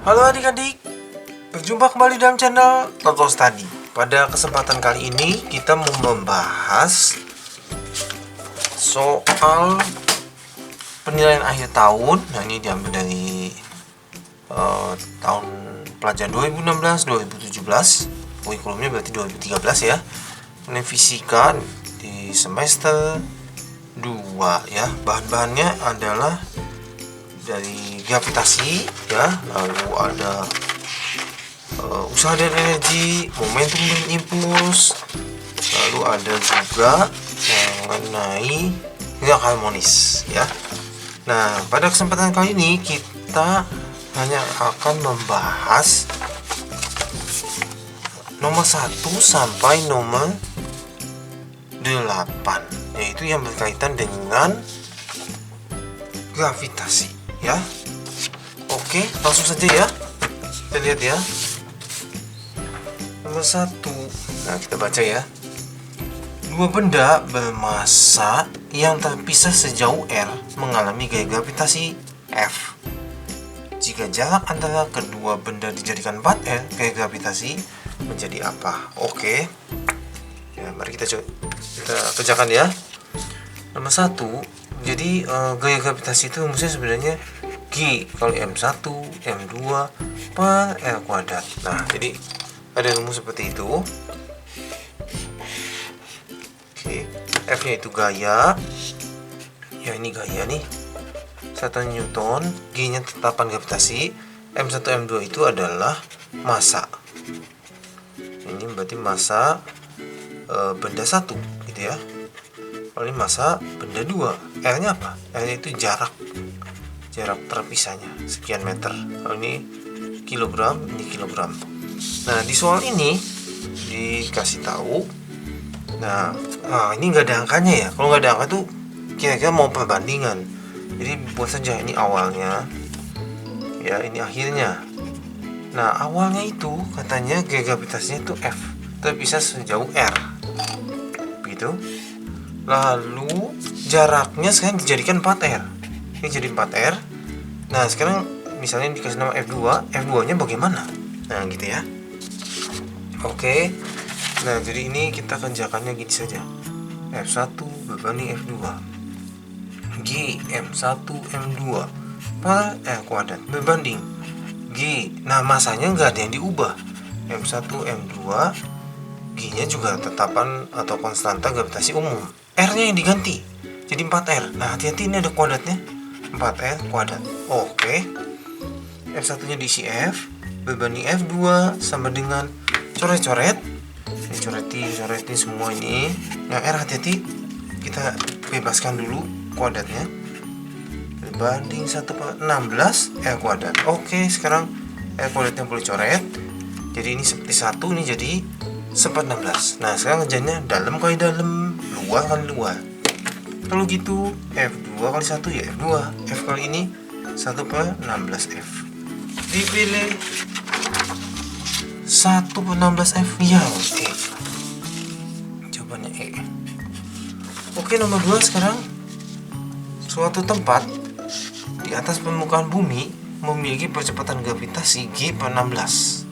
Halo adik-adik, berjumpa kembali dalam channel Toto Study. Pada kesempatan kali ini kita mau membahas soal penilaian akhir tahun. Nah, ini diambil dari tahun pelajaran 2016-2017. Kurikulumnya berarti 2013 ya. Ini fisika di semester 2 ya. Bahan-bahannya adalah dari gravitasi ya, lalu ada usaha dan energi, momentum dan impuls, lalu ada juga mengenai gerakan harmonis ya. Nah, pada kesempatan kali ini kita hanya akan membahas nomor 1 sampai nomor 8, yaitu yang berkaitan dengan gravitasi ya. Oke, langsung saja ya. Kita lihat ya. Nomor 1. Nah, kita baca ya. Dua benda bermassa yang terpisah sejauh R mengalami gaya gravitasi F. Jika jarak antara kedua benda dijadikan 4R, gaya gravitasi menjadi apa? Oke. Ya, mari kita kerjakan ya. Nomor 1. Jadi gaya gravitasi itu rumusnya sebenarnya G kali M1 M2 per R kuadrat. Nah, jadi ada rumus seperti itu. Oke, F nya itu gaya. Ya, ini gaya nih, 1 Newton. G nya tetapan gravitasi. M1 M2 itu adalah massa. Ini berarti massa benda 1 gitu ya. Lalu massa benda 2. R nya apa? R nya itu jarak terpisahnya sekian meter. Lalu ini kilogram, ini kilogram. Nah, di soal ini dikasih tahu. Nah, ini nggak ada angkanya ya. Kalau nggak ada angka tuh kira-kira mau perbandingan. Jadi buat saja ini awalnya ya, ini akhirnya. Nah, awalnya itu katanya gaya gravitasinya itu F, terpisah sejauh R begitu. Lalu jaraknya sekarang dijadikan 4R. Ini jadi 4R. Nah, sekarang misalnya dikasih nama F2. F2 nya bagaimana? Nah, gitu ya. Oke. Nah, jadi ini kita kerjakannya gini saja. F1 berbanding F2. G M1 M2 per R kuadrat berbanding G. Nah, masanya nggak ada yang diubah. M1 M2, G nya juga tetapan atau konstanta gravitasi umum. R nya yang diganti jadi 4R. Nah, hati-hati, ini ada kuadratnya, 4R kuadrat. Oke. F1 nya diisi F berbanding F2 sama dengan coret-coret. Ini coretin semua ini. Yang R hati-hati, kita bebaskan dulu kuadratnya. Berbanding 1/16 R kuadrat. Oke, sekarang R kuadratnya boleh coret. Jadi ini seperti 1, ini jadi 1/16. Nah, sekarang kerjanya dalam kali dalam, luar kali luar. Kalau gitu F2 kali 1 ya F2. F kali ini 1/16 F. Dipilih 1/16 F ya. Oke. Jawabannya E. Oke, nomor 2 sekarang. Suatu tempat di atas permukaan bumi memiliki percepatan gravitasi G/16.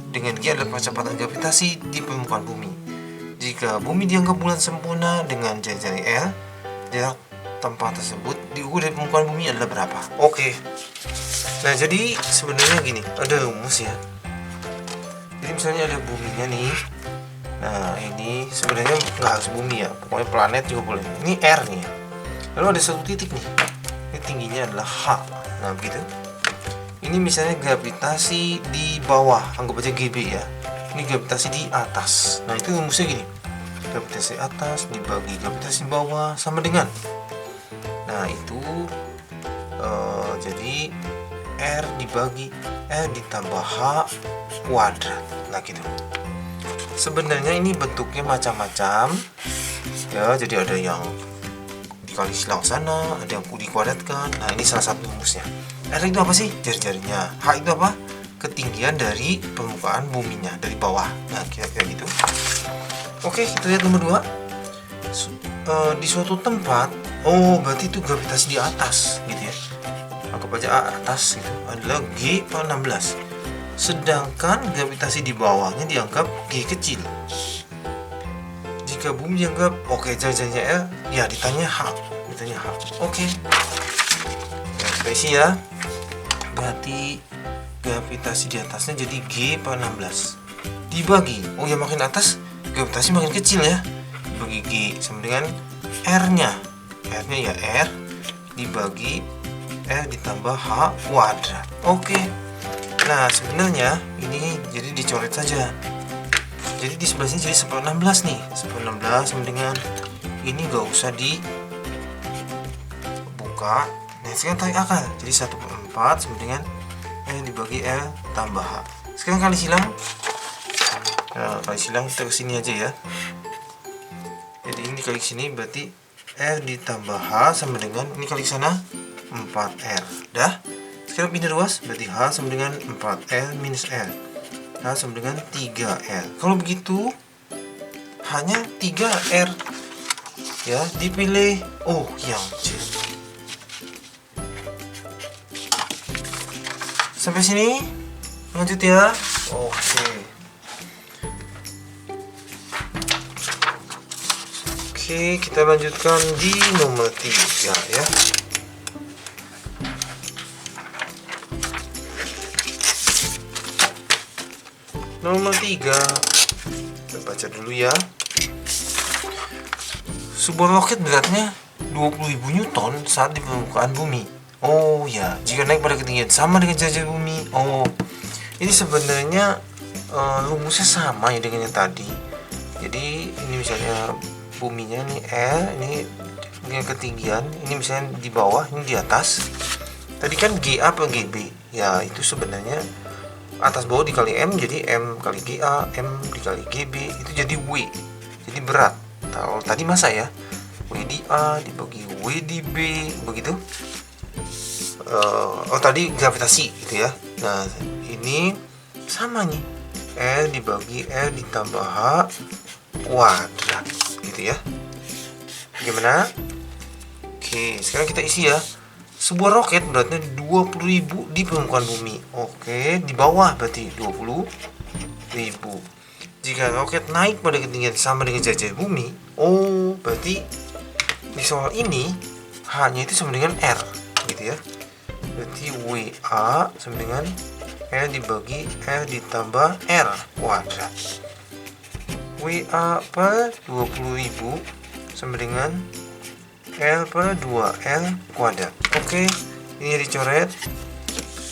Dengan G adalah percepatan gravitasi di permukaan bumi. Jika bumi dianggap bulan sempurna dengan jari-jari R, jarak tempat tersebut diukur dari permukaan bumi adalah berapa? Oke. Nah, jadi sebenarnya gini, ada rumus ya. Jadi misalnya ada buminya nih. Nah, ini sebenarnya nggak harus bumi ya, pokoknya planet juga boleh. Ini R nih. Lalu ada satu titik nih. Ini tingginya adalah H. Nah, begitu. Ini misalnya gravitasi di bawah, anggap aja GB ya. Ini gravitasi di atas. Nah, itu rumusnya gini. Gravitasi atas dibagi gravitasi bawah sama dengan. Nah, itu jadi R dibagi R ditambah H kuadrat. Nah, gitu. Sebenarnya ini bentuknya macam-macam. Ya, jadi ada yang dikali silang sana, ada yang dikuadratkan. Nah, ini salah satu rumusnya. R itu apa sih? Jari-jarinya. H itu apa? Ketinggian dari permukaan buminya, dari bawah. Nah, kira-kira gitu. Oke, kita lihat nomor 2. Di suatu tempat, berarti itu gravitasi di atas gitu ya. anggap aja A atas gitu, adalah G per 16. Sedangkan gravitasi di bawahnya dianggap G kecil. Jika bumi dianggap oke, jajannya L, ya ditanya H. Oke. Nah, kita isi ya. Berarti gravitasi di atasnya jadi G per 16. Dibagi, oh ya makin atas gravitasi makin kecil ya. Dibagi G sama dengan R-nya. R-nya ya R dibagi R ditambah H kuadrat. Oke. Nah, sebenarnya ini jadi dicoret saja. Jadi di sebelah sini jadi 16 nih. 16 sama dengan ini gak usah dibuka. Nah, sekarang tarik akar. Jadi 1/4 sama dengan R dibagi R tambah H. Sekarang kali silang. Nah, kali silang kita kesini aja ya. Jadi ini kali sini berarti R ditambah H sama dengan ini kali sana 4R. Dah. Sekarang pindah ruas berarti H sama dengan 4R minus R. H sama dengan 3R. Kalau begitu hanya 3R ya, dipilih yang C. Sampai sini lanjut ya. Oke, kita lanjutkan di nomor 3 ya. Nomor 3, kita baca dulu ya. Sebuah roket beratnya 20.000 Newton saat di permukaan bumi. Oh ya, jika naik pada ketinggian sama dengan jajah bumi. Ini sebenarnya rumusnya sama ya dengan yang tadi. Jadi ini misalnya buminya nih L, ini dengan ketinggian, ini misalnya di bawah, ini di atas. Tadi kan GA per GB. Ya, itu sebenarnya atas bawah dikali M, jadi M kali GA, M dikali GB, itu jadi W. Jadi berat. Kalau tadi massa ya. W di A dibagi W di B, begitu. Tadi gravitasi gitu ya. Nah, ini sama nih. L dibagi L ditambah H kuadrat gitu ya. Gimana? Oke, sekarang kita isi ya. Sebuah roket beratnya 20.000 di permukaan bumi. Oke, di bawah berarti 20.000. Jika roket naik pada ketinggian sama dengan jajah bumi, berarti di soal ini H-nya itu sama dengan R gitu ya. Berarti WA sama dengan R dibagi R ditambah R kuadrat. WA per 20.000 sama dengan L per 2L kuadrat. Oke, ini dicoret.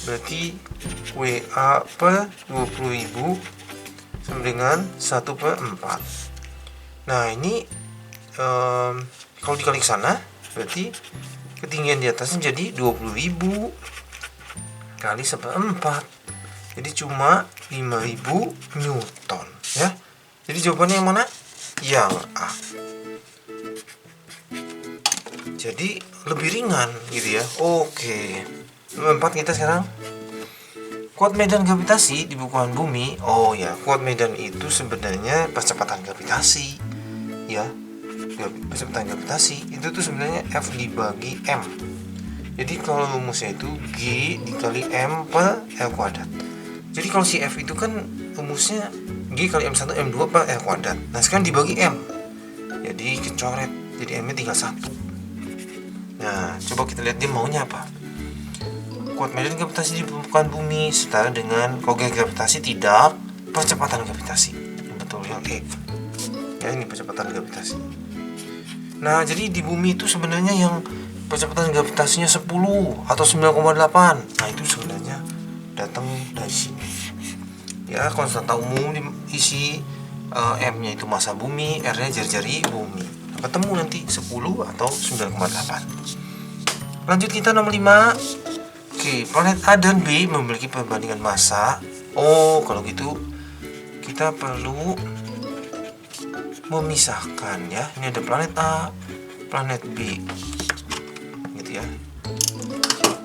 Berarti WA per 20.000 sama dengan 1/4. Nah, ini kalau dikali ke sana berarti ketinggian di atasnya jadi 20.000 kali 1/4. Jadi cuma 5.000 Newton ya. Jadi jawabannya yang mana? Yang A. Jadi lebih ringan gitu ya. Oke. Nomor 4 kita sekarang. Kuat medan gravitasi di permukaan bumi. Kuat medan itu sebenarnya percepatan gravitasi. Ya. Percepatan gravitasi itu tuh sebenarnya F dibagi M. Jadi kalau rumusnya itu G dikali M per L kuadrat. Jadi kalau si F itu kan rumusnya G kali M1 M2 per L kuadrat. Nah, sekarang dibagi M. Jadi kecoret. Jadi M-nya tinggal 1. Nah, coba kita lihat dia maunya apa. Kuat medan gravitasi di permukaan bumi setara dengan kalau gravitasi tidak, percepatan gravitasi. Yang betul yang E. Ya, ini percepatan gravitasi. Nah, jadi di bumi itu sebenarnya yang percepatan gravitasinya 10 atau 9,8. Nah, itu sebenarnya datang dari sini. Ya, konstanta umum diisi M-nya itu massa bumi, R-nya jari-jari bumi. Ketemu nanti 10 atau 9,8. Lanjut kita nomor 5. Oke, planet A dan B memiliki perbandingan massa. Kalau gitu kita perlu memisahkan ya. Ini ada planet A, planet B. Gitu ya.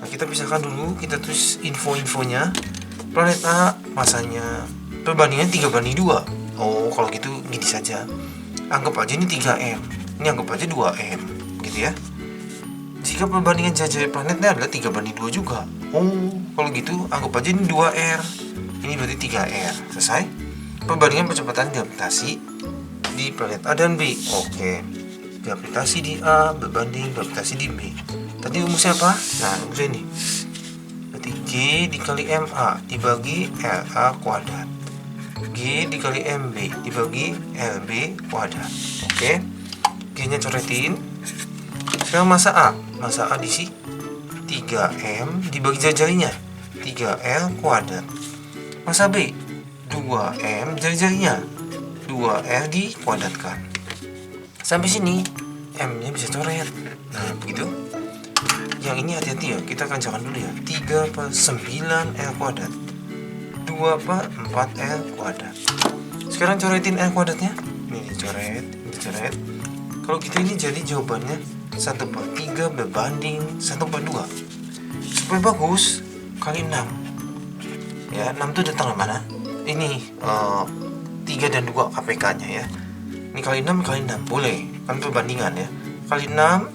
Nah, kita pisahkan dulu, kita tulis info-infonya. Planet A massanya perbandingan 3/2. Kalau gitu gini saja. Anggap aja ini 3M. Ini anggap aja 2M gitu ya. Jika jika perbandingan jari-jari planetnya adalah 3:2 juga. Oh, kalau gitu anggap aja ini 2R. Ini berarti 3R. Selesai? Perbandingan percepatan gravitasi di planet A dan B. Oke. Gravitasi di A berbanding gravitasi di B. Tadi rumusnya apa? Nah, rumusnya ini. Berarti G dikali MA dibagi LA kuadrat. G dikali MB dibagi LB kuadrat. Oke. G-nya coretin. Sekarang masa A. Masa A diisi 3M dibagi jari-jarinya 3L kuadrat. Masa B 2M jari-jarinya 2L dikuadratkan. Sampai sini M-nya bisa coret. Nah begitu. Yang ini hati-hati ya, kita kerjakan dulu ya. 3/9L kuadrat 2/4L kuadrat. Sekarang coretin L kuadratnya. Ini dicoret, dicoret. Kalau gitu ini jadi jawabannya 1/3 berbanding 1/2. Supaya bagus kali 6. Ya, 6 itu datang dari mana? Ini 3 dan 2 KPK-nya ya. Ini kali 6 kali 6 boleh. Kan perbandingan ya. Kali 6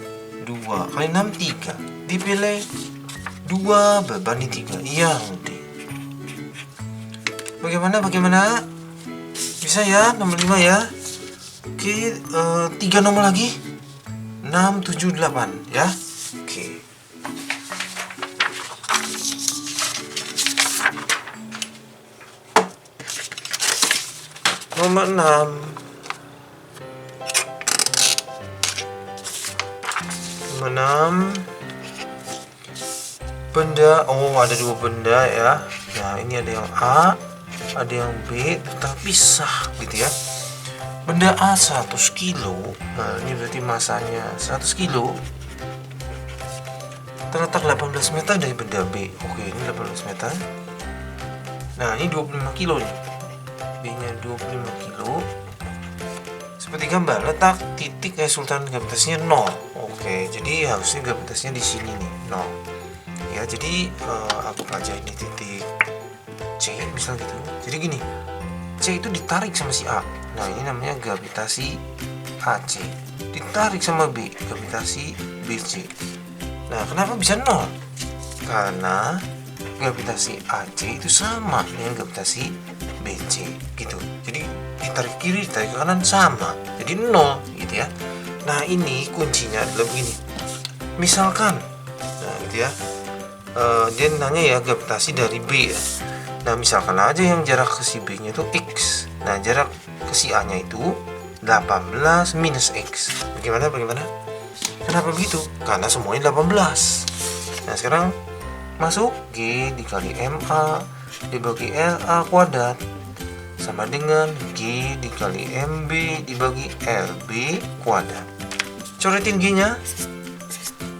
2, kali 6 3. Dipilih 2 berbanding 3. Yang D. Bagaimana? Bisa ya, nomor 5 ya. Oke, 3 nomor lagi. 6, 7, 8 ya. Oke. Nomor 6. Nomor 6. Benda, ada 2 benda ya. Nah, ini ada yang A, ada yang B, terpisah gitu ya. Benda A 100 kilo. Nah ini berarti masanya 100 kilo. Terletak 18 meter dari benda B. Oke, ini 18 meter. Nah ini 25 kilo nih. B nya 25 kilo. Seperti gambar, letak titik resultan gravitasinya 0. Oke, jadi harusnya gravitasinya di sini nih 0. Ya, jadi aku aja ini titik C misal gitu. Jadi gini, C itu ditarik sama si A. Nah ini namanya gravitasi AC. Ditarik sama B, gravitasi BC. Nah kenapa bisa 0? Karena gravitasi AC itu sama dengan gravitasi BC gitu. Jadi ditarik kiri, ditarik ke kanan sama. Jadi 0 gitu ya. Nah ini kuncinya adalah begini. Misalkan, nah gitu ya, dia nanya ya gravitasi dari B ya. Nah misalkan aja yang jarak ke si B nya itu X. Nah jarak ke si A nya itu 18 minus X. Bagaimana? Kenapa begitu? Karena semuanya 18. Nah sekarang masuk G dikali MA dibagi LA kuadrat sama dengan G dikali MB dibagi LB kuadrat. Coretin G nya.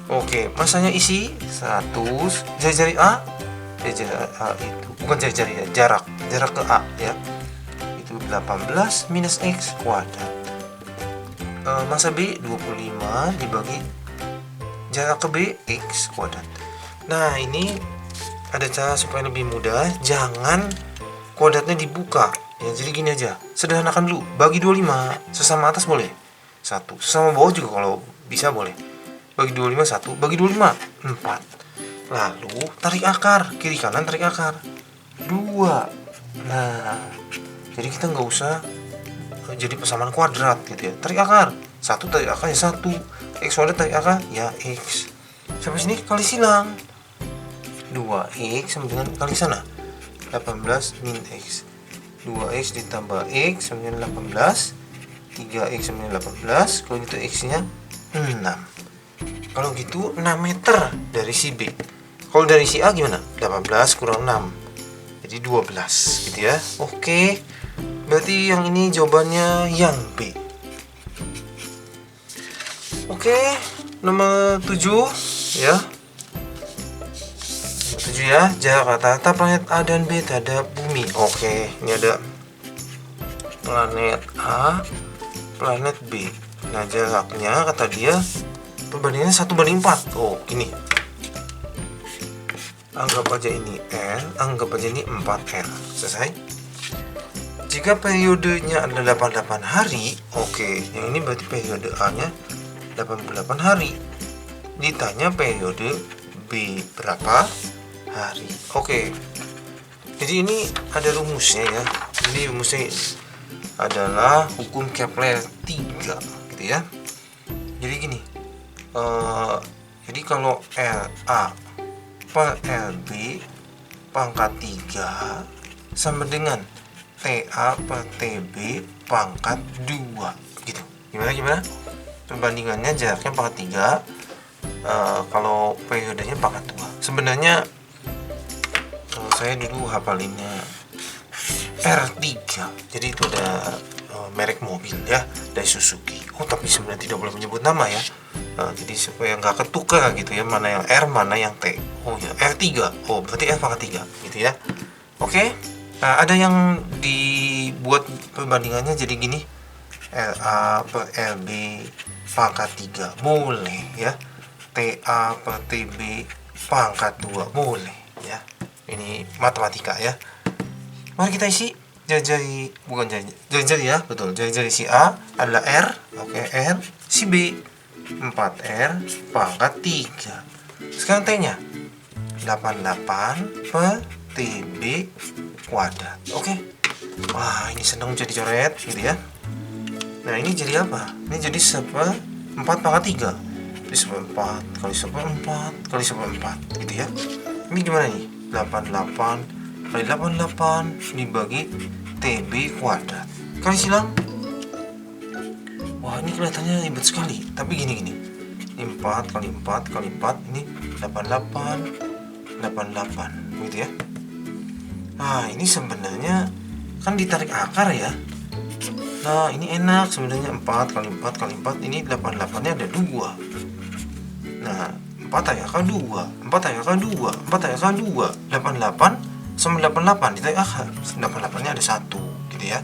Oke, masanya isi 100. Jari-jari A, jari-jari A itu bukan jari-jari ya, jarak ke A ya, itu 18 minus X kuadrat. Masa B 25 dibagi jarak ke B X kuadrat. Nah ini ada cara supaya lebih mudah, jangan kuadratnya dibuka ya. Jadi gini aja, sederhanakan dulu, bagi 25, sesama atas boleh 1, sesama bawah juga kalau bisa boleh. Bagi 25 1, bagi 25 4. Lalu tarik akar, kiri kanan tarik akar 2. Nah jadi kita nggak usah jadi persamaan kuadrat gitu ya. Tarik akar 1, tarik akar ya 1, X kuadrat tarik akar ya X. Sampai sini kali silang 2X sama dengan kali sana 18 min X. 2X ditambah X sama dengan 18, 3X sama dengan 18. Kalau gitu X nya 6. Kalau gitu 6 meter dari si B. Kalau dari si A gimana? 18 kurang 6 jadi 12 gitu ya. Oke, berarti yang ini jawabannya yang B. Oke, nomor 7 ya. Nomor 7 ya, jarak rata-rata planet A dan B terhadap bumi. Oke, ini ada planet A, planet B. Nah jaraknya kata dia perbandingannya 1/4. Oh ini, anggap aja ini L, anggap aja ini 4L. Selesai. Jika periodenya adalah 88 hari, oke, yang ini berarti periode A nya 88 hari. ditanya periode B berapa hari. Oke. Jadi ini ada rumusnya ya. Jadi rumusnya adalah hukum Kepler 3 gitu ya. Jadi gini. Jadi kalau LA per LB pangkat 3 sama dengan TA per TB pangkat 2 gitu. Gimana? Perbandingannya jaraknya pangkat 3, kalau periodenya pangkat 2. Sebenarnya saya dulu hafalinnya R3. Jadi itu ada merek mobil ya dari Suzuki. Tapi sebenarnya tidak boleh menyebut nama ya. Jadi supaya nggak ketukar gitu ya, mana yang R mana yang T. Ya R3. Berarti R pangkat 3 gitu ya. Oke. Ada yang dibuat perbandingannya jadi gini. LA per LB pangkat 3 boleh ya. TA per TB pangkat 2 boleh ya. Ini matematika ya. Mari kita isi jari-jari, bukan jari-jari ya, betul. Jari-jari si A adalah R, oke, R. Si B 4R pangkat 3. Sekarang T-nya 88 per TB kuadrat. Oke. Wah, ini senang jadi coret gitu ya. Nah, ini jadi apa? Ini jadi 4 pangkat 3. Jadi 4 kali 4 kali 4 gitu ya. Ini gimana nih? 88 kali 88 dibagi TB kuadrat. Kali silang. Wah, ini kelihatannya ribet sekali. Tapi gini. 4 kali 4 kali 4 ini 88 gitu ya. Nah, ini sebenarnya kan ditarik akar ya. Nah, ini enak sebenarnya. 4 kali 4 kali 4 ini 88-nya ada 2. Nah, 4 akar 2, 4 akar 2, 4 akar 2, 88 sama 88 ditarik akar. 88-nya ada 1 gitu ya.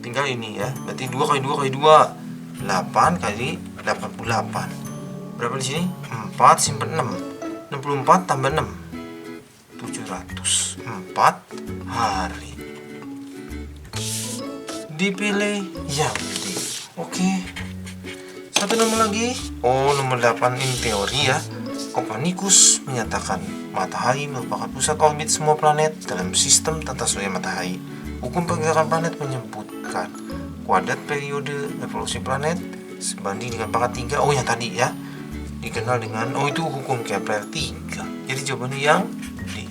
Tinggal ini ya. Berarti 2 kali 2 kali 2 8 kali 88. Berapa di sini? 4 simpen 6. 64 tambah 6. 704 hari. Dipilih yang D. Oke. Satu nomor lagi. Nomor 8 ini teori ya. Kopernikus menyatakan matahari merupakan pusat orbit semua planet dalam sistem tata surya matahari. Hukum pergerakan planet menyebutkan kuadrat periode evolusi planet sebanding dengan pangkat 3. Yang tadi ya. Dikenal dengan itu hukum Kepler 3. Jadi jawabannya yang D.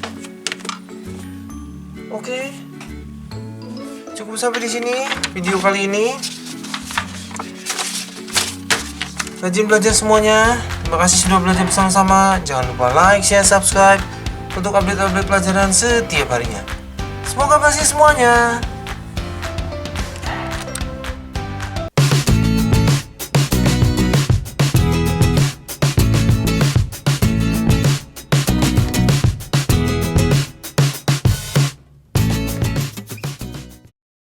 Oke. Cukup sampai di sini video kali ini. Rajin belajar semuanya. Terima kasih sudah belajar bersama-sama. Jangan lupa like, share, subscribe untuk update-update pelajaran setiap harinya. Semoga berhasil semuanya.